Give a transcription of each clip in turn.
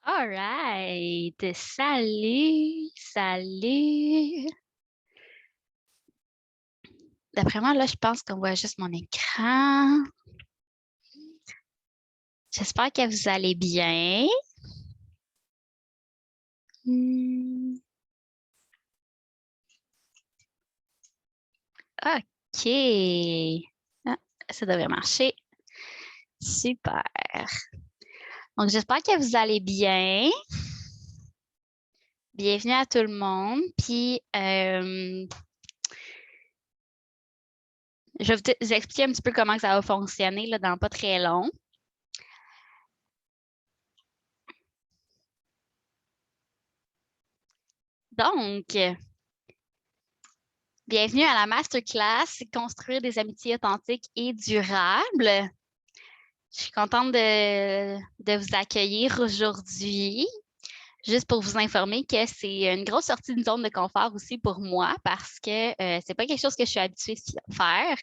All right. Salut, salut. D'après moi, là, je pense qu'on voit juste mon écran. J'espère que vous allez bien. OK. Ah, ça devrait marcher. Super. Donc, j'espère que vous allez bien. Bienvenue à tout le monde. Puis, je vais vous expliquer un petit peu comment ça va fonctionner là, dans pas très long. Donc, bienvenue à la masterclass Construire des amitiés authentiques et durables. Je suis contente de vous accueillir aujourd'hui. Juste pour vous informer que c'est une grosse sortie d'une zone de confort aussi pour moi parce que c'est pas quelque chose que je suis habituée à faire.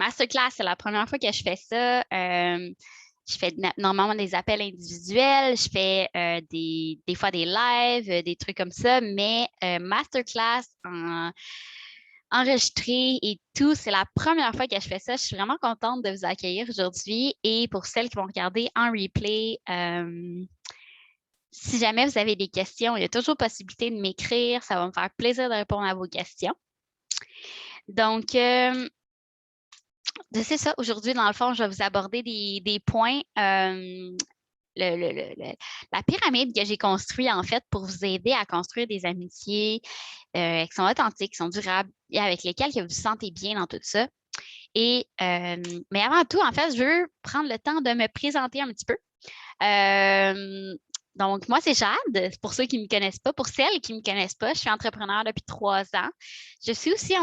Masterclass, c'est la première fois que je fais ça. Je fais normalement des appels individuels, je fais des fois des lives, des trucs comme ça, mais masterclass enregistré et tout, c'est la première fois que je fais ça. Je suis vraiment contente de vous accueillir aujourd'hui et pour celles qui vont regarder en replay, si jamais vous avez des questions, il y a toujours possibilité de m'écrire. Ça va me faire plaisir de répondre à vos questions. Donc, c'est ça. Aujourd'hui, dans le fond, je vais vous aborder des points. La pyramide que j'ai construite, en fait, pour vous aider à construire des amitiés qui sont authentiques, qui sont durables et avec lesquelles que vous vous sentez bien dans tout ça. Et, mais avant tout, en fait, je veux prendre le temps de me présenter un petit peu. Donc, moi, c'est Jade, pour ceux qui ne me connaissent pas. Pour celles qui ne me connaissent pas, je suis entrepreneur depuis 3 ans. Je suis aussi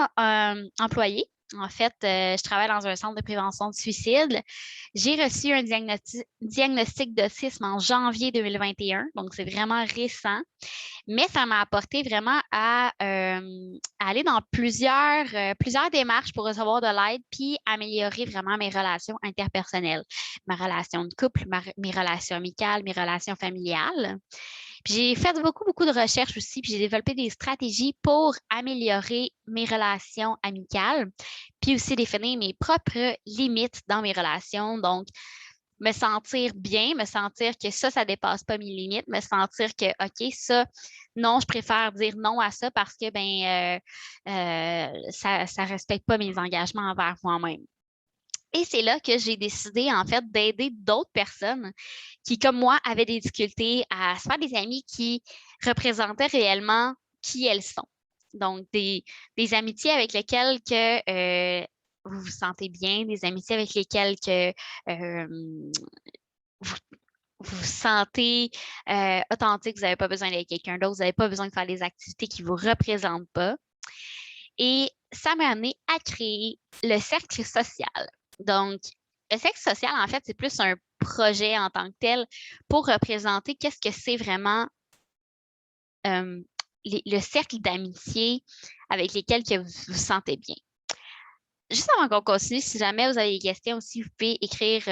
employée. En fait, je travaille dans un centre de prévention de suicide. J'ai reçu un diagnostic d'autisme en janvier 2021, donc c'est vraiment récent. Mais ça m'a apporté vraiment à aller dans plusieurs démarches pour recevoir de l'aide puis améliorer vraiment mes relations interpersonnelles, ma relation de couple, mes relations amicales, mes relations familiales. Puis j'ai fait beaucoup, beaucoup de recherches aussi, puis j'ai développé des stratégies pour améliorer mes relations amicales, puis aussi définir mes propres limites dans mes relations. Donc, me sentir bien, me sentir que ça dépasse pas mes limites, me sentir que, OK, ça, non, je préfère dire non à ça parce que, ça respecte pas mes engagements envers moi-même. Et c'est là que j'ai décidé, en fait, d'aider d'autres personnes qui, comme moi, avaient des difficultés à se faire des amis qui représentaient réellement qui elles sont. Donc, des amitiés avec lesquelles vous vous sentez bien, des amitiés avec lesquelles vous vous sentez authentique, vous n'avez pas besoin d'être quelqu'un d'autre, vous n'avez pas besoin de faire des activités qui ne vous représentent pas. Et ça m'a amené à créer le cercle social. Donc, le cercle social, en fait, c'est plus un projet en tant que tel pour représenter qu'est-ce que c'est vraiment le cercle d'amitié avec lesquels que vous vous sentez bien. Juste avant qu'on continue, si jamais vous avez des questions aussi, vous pouvez écrire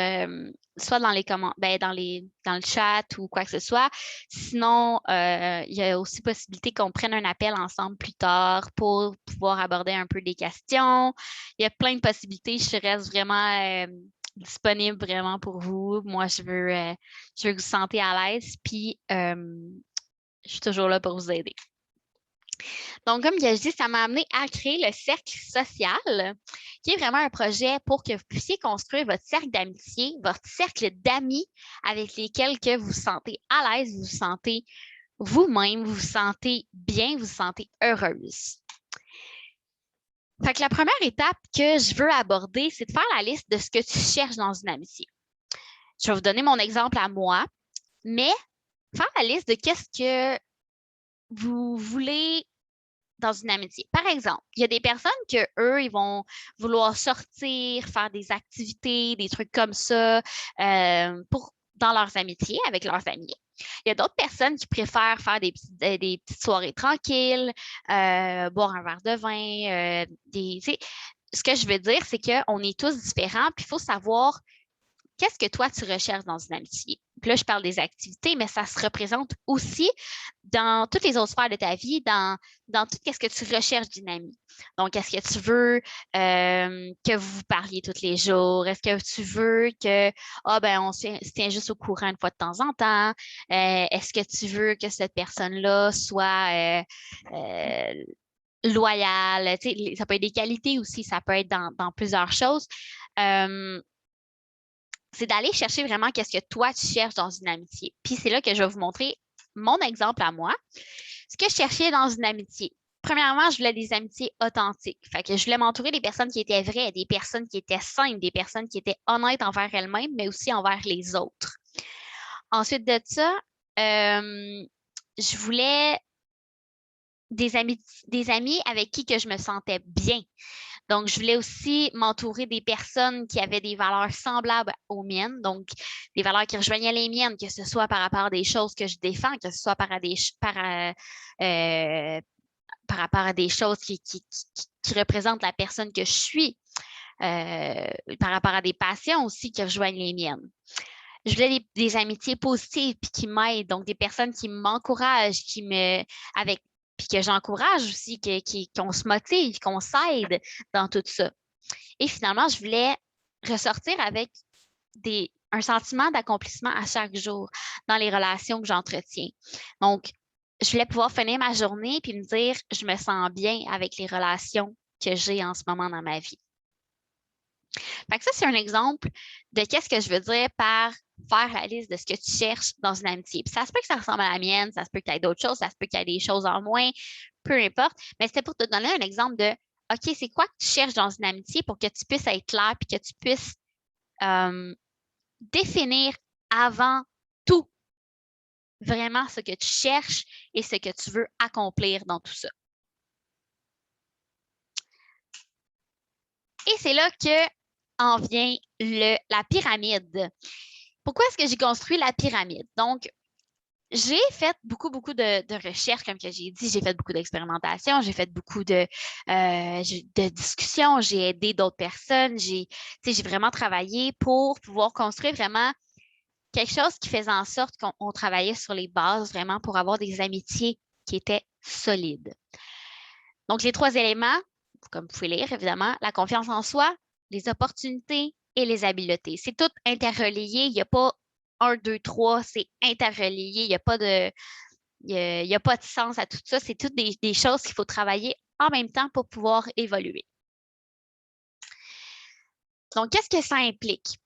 soit dans les commentaires, dans le chat ou quoi que ce soit. Sinon, il y a aussi possibilité qu'on prenne un appel ensemble plus tard pour pouvoir aborder un peu des questions. Il y a plein de possibilités. Je reste vraiment disponible vraiment pour vous. Moi, je veux que vous sentez à l'aise. Puis, je suis toujours là pour vous aider. Donc, comme je dis, ça m'a amené à créer le cercle social, qui est vraiment un projet pour que vous puissiez construire votre cercle d'amitié, votre cercle d'amis avec lesquels que vous vous sentez à l'aise, vous vous sentez vous-même, vous vous sentez bien, vous vous sentez heureuse. Fait que la première étape que je veux aborder, c'est de faire la liste de ce que tu cherches dans une amitié. Je vais vous donner mon exemple à moi, mais faire la liste de qu'est-ce que vous voulez dans une amitié. Par exemple, il y a des personnes que eux, ils vont vouloir sortir, faire des activités, des trucs comme ça dans leurs amitiés, avec leurs amis. Il y a d'autres personnes qui préfèrent faire des petites soirées tranquilles, boire un verre de vin. Ce que je veux dire, c'est qu'on est tous différents, puis il faut savoir qu'est-ce que toi, tu recherches dans une amitié. Puis là, je parle des activités, mais ça se représente aussi dans toutes les autres sphères de ta vie, dans tout ce que tu recherches d'une amie. Donc, est-ce que tu veux que vous parliez tous les jours? Est-ce que tu veux que on se tient juste au courant une fois de temps en temps? Est-ce que tu veux que cette personne-là soit loyale? Tu sais, ça peut être des qualités aussi, ça peut être dans plusieurs choses. C'est d'aller chercher vraiment qu'est-ce que toi, tu cherches dans une amitié. Puis c'est là que je vais vous montrer mon exemple à moi. Ce que je cherchais dans une amitié. Premièrement, je voulais des amitiés authentiques. Fait que je voulais m'entourer des personnes qui étaient vraies, des personnes qui étaient simples, des personnes qui étaient honnêtes envers elles-mêmes, mais aussi envers les autres. Ensuite de ça, je voulais des amis avec qui que je me sentais bien. Donc, je voulais aussi m'entourer des personnes qui avaient des valeurs semblables aux miennes, donc des valeurs qui rejoignaient les miennes, que ce soit par rapport à des choses que je défends, que ce soit par rapport à des choses qui représentent la personne que je suis, par rapport à des passions aussi qui rejoignent les miennes. Je voulais des amitiés positives puis qui m'aident, donc des personnes qui m'encouragent, puis que j'encourage aussi, qu'on se motive, qu'on s'aide dans tout ça. Et finalement, je voulais ressortir avec un sentiment d'accomplissement à chaque jour dans les relations que j'entretiens. Donc, je voulais pouvoir finir ma journée puis me dire, je me sens bien avec les relations que j'ai en ce moment dans ma vie. Fait que ça, c'est un exemple de qu'est-ce que je veux dire par faire la liste de ce que tu cherches dans une amitié. Puis ça se peut que ça ressemble à la mienne, ça se peut qu'il y ait d'autres choses, ça se peut qu'il y ait des choses en moins, peu importe. Mais c'était pour te donner un exemple de OK, c'est quoi que tu cherches dans une amitié pour que tu puisses être clair puis que tu puisses définir avant tout vraiment ce que tu cherches et ce que tu veux accomplir dans tout ça. Et c'est là que en vient la pyramide. Pourquoi est-ce que j'ai construit la pyramide? Donc, j'ai fait beaucoup de recherches, comme que j'ai dit, j'ai fait beaucoup d'expérimentations, j'ai fait beaucoup de discussions, j'ai aidé d'autres personnes, j'ai vraiment travaillé pour pouvoir construire vraiment quelque chose qui faisait en sorte qu'on travaillait sur les bases vraiment pour avoir des amitiés qui étaient solides. Donc, les 3 éléments, comme vous pouvez lire, évidemment, la confiance en soi, les opportunités et les habiletés. C'est tout interrelié. Il n'y a pas 1, 2, 3, c'est interrelié. Il n'y a pas de sens à tout ça. C'est toutes des choses qu'il faut travailler en même temps pour pouvoir évoluer. Donc, qu'est-ce que ça implique?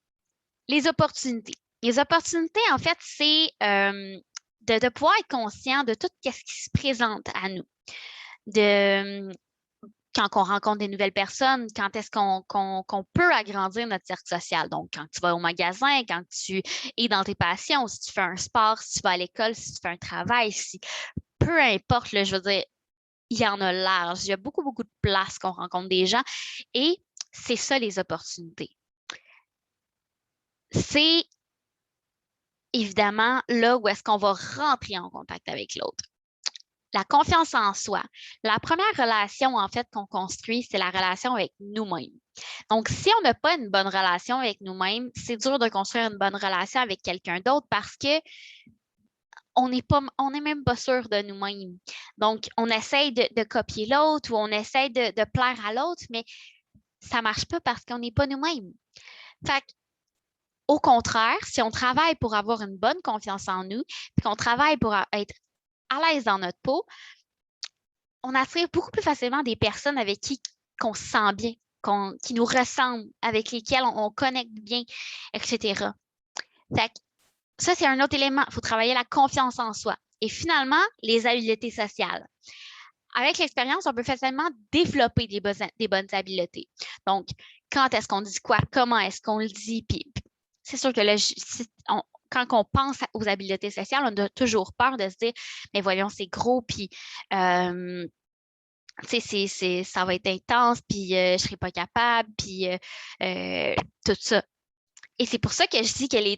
Les opportunités. Les opportunités, en fait, c'est de pouvoir être conscient de tout ce qui se présente à nous. Quand on rencontre des nouvelles personnes, quand est-ce qu'on peut agrandir notre cercle social. Donc, quand tu vas au magasin, quand tu es dans tes passions, si tu fais un sport, si tu vas à l'école, si tu fais un travail, peu importe, là, je veux dire, il y en a large. Il y a beaucoup de places qu'on rencontre des gens et c'est ça les opportunités. C'est évidemment là où est-ce qu'on va rentrer en contact avec l'autre. La confiance en soi. La première relation, en fait, qu'on construit, c'est la relation avec nous-mêmes. Donc, si on n'a pas une bonne relation avec nous-mêmes, c'est dur de construire une bonne relation avec quelqu'un d'autre parce que on n'est même pas sûr de nous-mêmes. Donc, on essaye de copier l'autre ou on essaye de plaire à l'autre, mais ça ne marche pas parce qu'on n'est pas nous-mêmes. Fait au contraire, si on travaille pour avoir une bonne confiance en nous, puis qu'on travaille pour être à l'aise dans notre peau, on attire beaucoup plus facilement des personnes avec qui on se sent bien, qui nous ressemblent, avec lesquelles on connecte bien, etc. Fait que ça, c'est un autre élément. Il faut travailler la confiance en soi. Et finalement, les habiletés sociales. Avec l'expérience, on peut facilement développer des bonnes habiletés. Donc, quand est-ce qu'on dit quoi? Comment est-ce qu'on le dit? Puis, c'est sûr que là, quand on pense aux habiletés sociales, on a toujours peur de se dire, mais voyons, c'est gros, puis ça va être intense, puis je ne serai pas capable, puis tout ça. Et c'est pour ça que je dis que les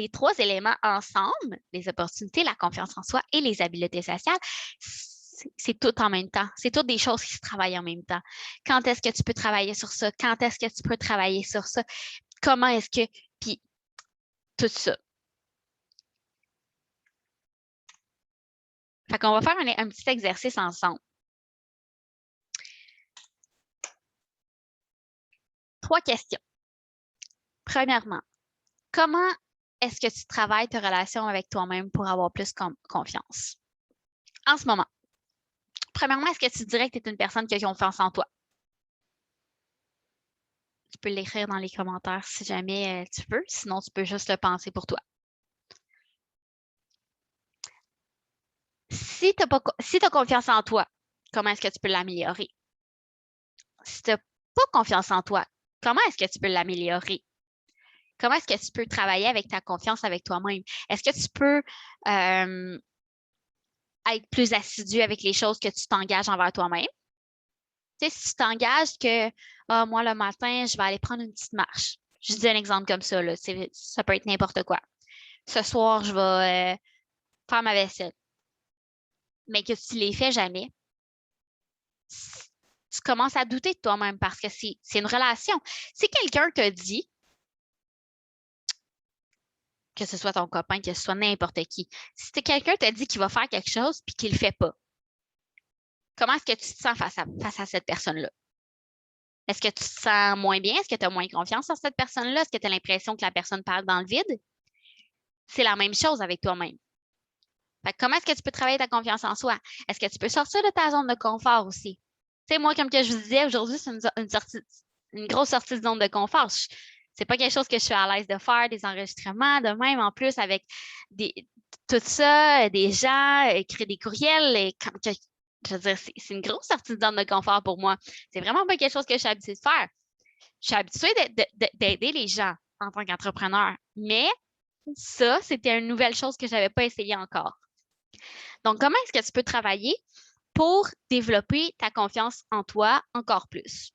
trois éléments ensemble, les opportunités, la confiance en soi et les habiletés sociales, c'est tout en même temps. C'est toutes des choses qui se travaillent en même temps. Quand est-ce que tu peux travailler sur ça? Quand est-ce que tu peux travailler sur ça? Comment est-ce que... Puis tout ça. Fait qu'on va faire un petit exercice ensemble. 3 questions. Premièrement, comment est-ce que tu travailles ta relation avec toi-même pour avoir plus confiance? En ce moment, premièrement, est-ce que tu dirais que tu es une personne qui a confiance en toi? Tu peux l'écrire dans les commentaires si jamais tu veux, sinon tu peux juste le penser pour toi. Si tu as confiance en toi, comment est-ce que tu peux l'améliorer? Si tu n'as pas confiance en toi, comment est-ce que tu peux l'améliorer? Comment est-ce que tu peux travailler avec ta confiance avec toi-même? Est-ce que tu peux être plus assidu avec les choses que tu t'engages envers toi-même? Tu sais, si tu t'engages que moi, le matin, je vais aller prendre une petite marche. Je dis un exemple comme ça, là, ça peut être n'importe quoi. Ce soir, je vais faire ma vaisselle. Mais que tu ne les fais jamais, tu commences à douter de toi-même parce que c'est une relation. Si quelqu'un te dit, que ce soit ton copain, que ce soit n'importe qui, si quelqu'un te dit qu'il va faire quelque chose puis qu'il ne le fait pas, comment est-ce que tu te sens face à cette personne-là? Est-ce que tu te sens moins bien? Est-ce que tu as moins confiance en cette personne-là? Est-ce que tu as l'impression que la personne parle dans le vide? C'est la même chose avec toi-même. Comment est-ce que tu peux travailler ta confiance en soi? Est-ce que tu peux sortir de ta zone de confort aussi? Tu sais, moi, comme que je vous disais, aujourd'hui, c'est une grosse sortie de zone de confort. C'est pas quelque chose que je suis à l'aise de faire, des enregistrements, de même, en plus, avec tout ça, des gens, écrire des courriels, je veux dire, c'est une grosse sortie de zone de confort pour moi. C'est vraiment pas quelque chose que je suis habituée de faire. Je suis habituée d'aider les gens en tant qu'entrepreneur, mais ça, c'était une nouvelle chose que je n'avais pas essayé encore. Donc, comment est-ce que tu peux travailler pour développer ta confiance en toi encore plus?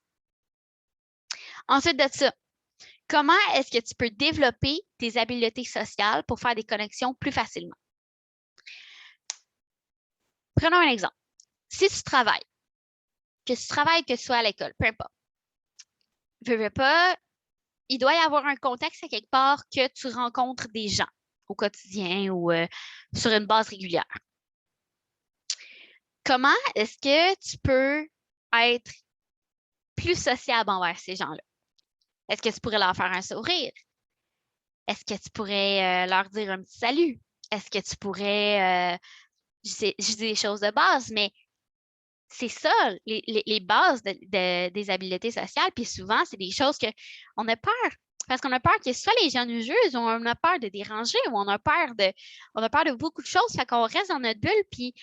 Ensuite de ça, comment est-ce que tu peux développer tes habiletés sociales pour faire des connexions plus facilement? Prenons un exemple. Si tu travailles, que tu sois à l'école, peu importe, veux pas, il doit y avoir un contexte à quelque part que tu rencontres des gens au quotidien ou sur une base régulière. Comment est-ce que tu peux être plus sociable envers ces gens-là? Est-ce que tu pourrais leur faire un sourire? Est-ce que tu pourrais leur dire un petit salut? Est-ce que tu pourrais, je dis des choses de base, mais c'est ça, les bases des habiletés sociales. Puis souvent, c'est des choses qu'on a peur. Parce qu'on a peur que soit les gens nous jugent, ou on a peur de déranger, ou on a peur de beaucoup de choses. Fait qu'on reste dans notre bulle, puis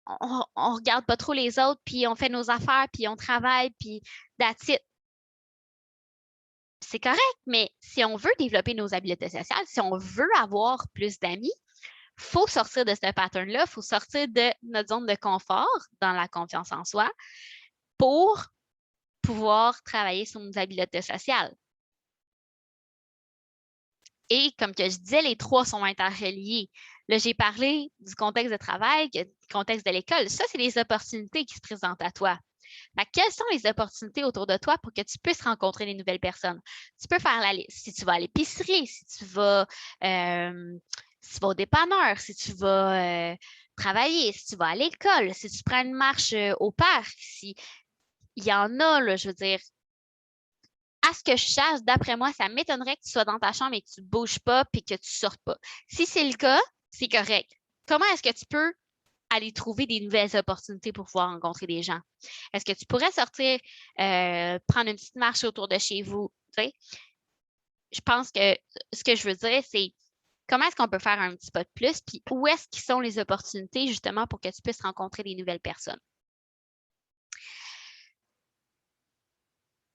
on regarde pas trop les autres, puis on fait nos affaires, puis on travaille, puis that's it. C'est correct, mais si on veut développer nos habiletés sociales, si on veut avoir plus d'amis, il faut sortir de ce pattern-là, il faut sortir de notre zone de confort dans la confiance en soi pour pouvoir travailler sur nos habiletés sociales. Et comme que je disais, les 3 sont interreliés. Là, j'ai parlé du contexte de travail, du contexte de l'école. Ça, c'est les opportunités qui se présentent à toi. Quelles sont les opportunités autour de toi pour que tu puisses rencontrer des nouvelles personnes? Tu peux faire la liste. Si tu vas à l'épicerie, si tu vas au dépanneur, si tu vas travailler, si tu vas à l'école, si tu prends une marche au parc, si il y en a, là, je veux dire, à ce que je sache, d'après moi, ça m'étonnerait que tu sois dans ta chambre et que tu ne bouges pas puis que tu ne sortes pas. Si c'est le cas, c'est correct. Comment est-ce que tu peux aller trouver des nouvelles opportunités pour pouvoir rencontrer des gens? Est-ce que tu pourrais sortir, prendre une petite marche autour de chez vous? Tu sais? Je pense que ce que je veux dire, c'est comment est-ce qu'on peut faire un petit pas de plus, puis où est-ce qu'ils sont les opportunités justement pour que tu puisses rencontrer des nouvelles personnes?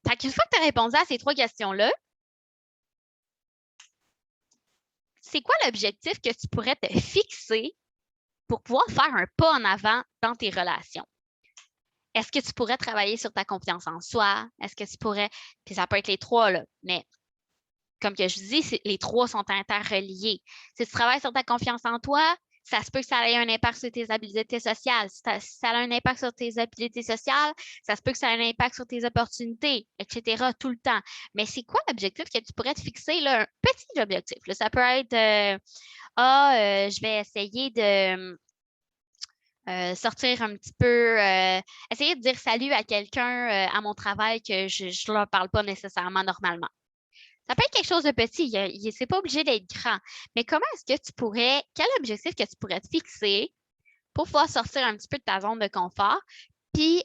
Fait qu'une fois que tu as répondu à ces 3 questions-là, c'est quoi l'objectif que tu pourrais te fixer pour pouvoir faire un pas en avant dans tes relations? Est-ce que tu pourrais travailler sur ta confiance en soi? Est-ce que tu pourrais, puis ça peut être les 3, là, mais comme que je dis, les 3 sont interreliés. Si tu travailles sur ta confiance en toi, ça se peut que ça ait un impact sur tes habiletés sociales. Si ça a un impact sur tes habiletés sociales, ça se peut que ça ait un impact sur tes opportunités, etc., tout le temps. Mais c'est quoi l'objectif que tu pourrais te fixer, là? Un petit objectif, là. Ça peut être, je vais essayer de sortir un petit peu, essayer de dire salut à quelqu'un à mon travail que je ne leur parle pas nécessairement normalement. Ça peut être quelque chose de petit, c'est pas obligé d'être grand. Mais comment est-ce que tu pourrais, quel objectif que tu pourrais te fixer pour pouvoir sortir un petit peu de ta zone de confort, puis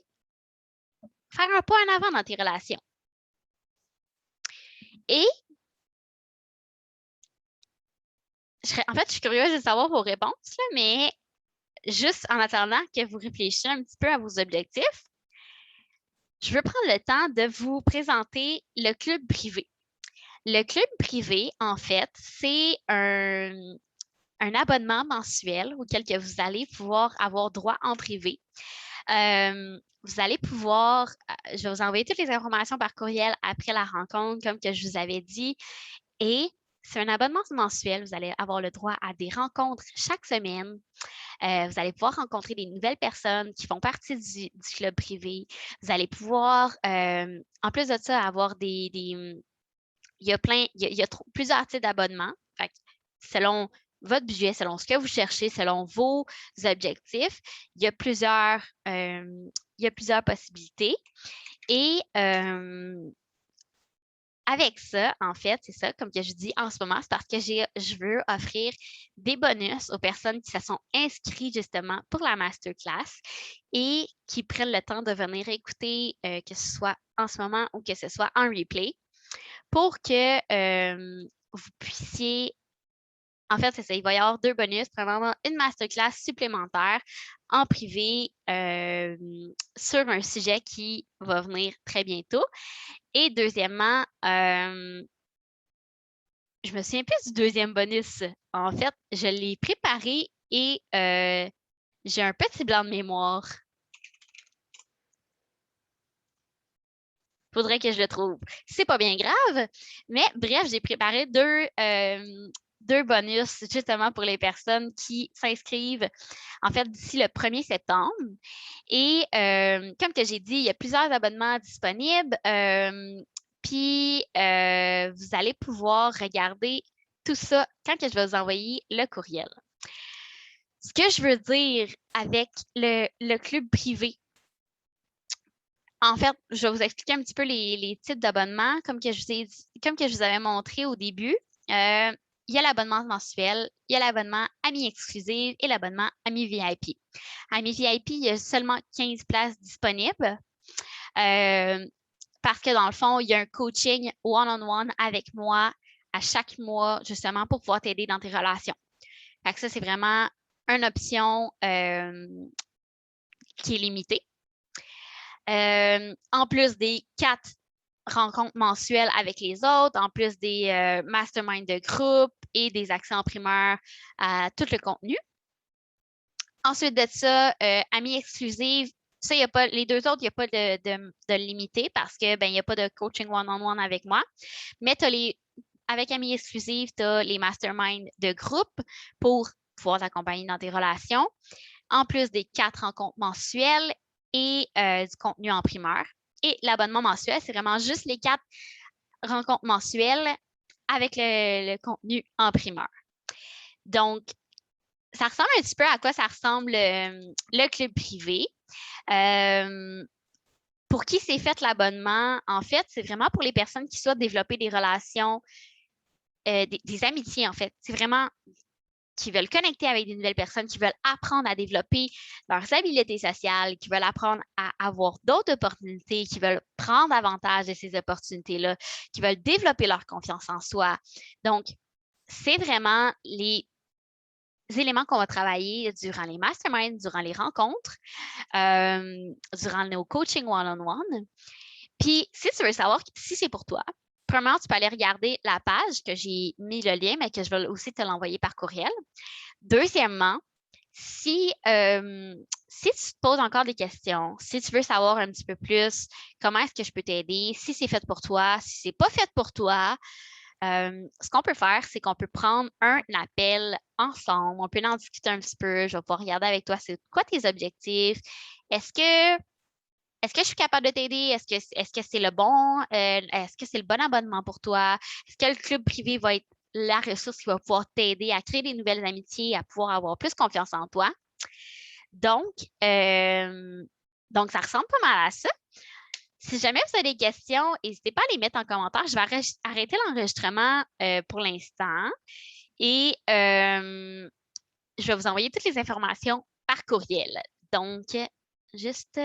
faire un pas en avant dans tes relations? Et en fait, je suis curieuse de savoir vos réponses, là, mais juste en attendant que vous réfléchissiez un petit peu à vos objectifs, je veux prendre le temps de vous présenter le club privé. Le club privé, en fait, c'est un abonnement mensuel auquel que vous allez pouvoir avoir droit en privé. Vous allez pouvoir, je vais vous envoyer toutes les informations par courriel après la rencontre, comme que je vous avais dit. Et c'est un abonnement mensuel. Vous allez avoir le droit à des rencontres chaque semaine. Vous allez pouvoir rencontrer des nouvelles personnes qui font partie du club privé. Vous allez pouvoir, en plus de ça, avoir il y a plusieurs types d'abonnements. Selon votre budget, selon ce que vous cherchez, selon vos objectifs, il y a plusieurs possibilités. Et avec ça, en fait, c'est ça, comme que je dis en ce moment, c'est parce que je veux offrir des bonus aux personnes qui se sont inscrites justement pour la masterclass et qui prennent le temps de venir écouter, que ce soit en ce moment ou que ce soit en replay, pour que vous puissiez. En fait, c'est ça. Il va y avoir 2 bonus. Premièrement, une masterclass supplémentaire en privé sur un sujet qui va venir très bientôt. Et deuxièmement, je me souviens plus du deuxième bonus. En fait, je l'ai préparé et j'ai un petit blanc de mémoire. Faudrait que je le trouve. C'est pas bien grave, mais bref, j'ai préparé deux bonus justement pour les personnes qui s'inscrivent en fait d'ici le 1er septembre. Et comme que j'ai dit, il y a plusieurs abonnements disponibles. Puis vous allez pouvoir regarder tout ça quand que je vais vous envoyer le courriel. Ce que je veux dire avec le club privé, en fait, je vais vous expliquer un petit peu les types d'abonnements. Comme que je vous avais montré au début, il y a l'abonnement mensuel, il y a l'abonnement Amis exclusif et l'abonnement Amis VIP. Amis VIP, il y a seulement 15 places disponibles parce que dans le fond, il y a un coaching one-on-one avec moi à chaque mois, justement, pour pouvoir t'aider dans tes relations. Fait que ça, c'est vraiment une option qui est limitée. En plus des 4 rencontres mensuelles avec les autres, en plus des masterminds de groupe et des accès en primeur à tout le contenu. Ensuite de ça, Amis exclusifs, ça, les 2 autres, il n'y a pas de limité parce que il n'y a pas de coaching one-on-one avec moi. Mais avec Amis exclusifs, tu as les masterminds de groupe pour pouvoir t'accompagner dans tes relations, en plus des 4 rencontres mensuelles et du contenu en primeur. Et l'abonnement mensuel, c'est vraiment juste les 4 rencontres mensuelles avec le contenu en primeur. Donc, ça ressemble un petit peu à quoi ça ressemble le club privé. Pour qui c'est fait l'abonnement? En fait, c'est vraiment pour les personnes qui souhaitent développer des relations, des amitiés, en fait. C'est vraiment qui veulent connecter avec des nouvelles personnes, qui veulent apprendre à développer leurs habiletés sociales, qui veulent apprendre à avoir d'autres opportunités, qui veulent prendre avantage de ces opportunités-là, qui veulent développer leur confiance en soi. Donc, c'est vraiment les éléments qu'on va travailler durant les masterminds, durant les rencontres, durant nos coaching one-on-one. Puis, si tu veux savoir si c'est pour toi, premièrement, tu peux aller regarder la page que j'ai mis le lien, mais que je vais aussi te l'envoyer par courriel. Deuxièmement, si tu te poses encore des questions, si tu veux savoir un petit peu plus comment est-ce que je peux t'aider, si c'est fait pour toi, si c'est pas fait pour toi, ce qu'on peut faire, c'est qu'on peut prendre un appel ensemble, on peut en discuter un petit peu, je vais pouvoir regarder avec toi c'est quoi tes objectifs, est-ce que je suis capable de t'aider? Est-ce que c'est le bon? Est-ce que c'est le bon abonnement pour toi? Est-ce que le club privé va être la ressource qui va pouvoir t'aider à créer des nouvelles amitiés, à pouvoir avoir plus confiance en toi? Donc, ça ressemble pas mal à ça. Si jamais vous avez des questions, n'hésitez pas à les mettre en commentaire. Je vais arrêter l'enregistrement pour l'instant et je vais vous envoyer toutes les informations par courriel. Donc, juste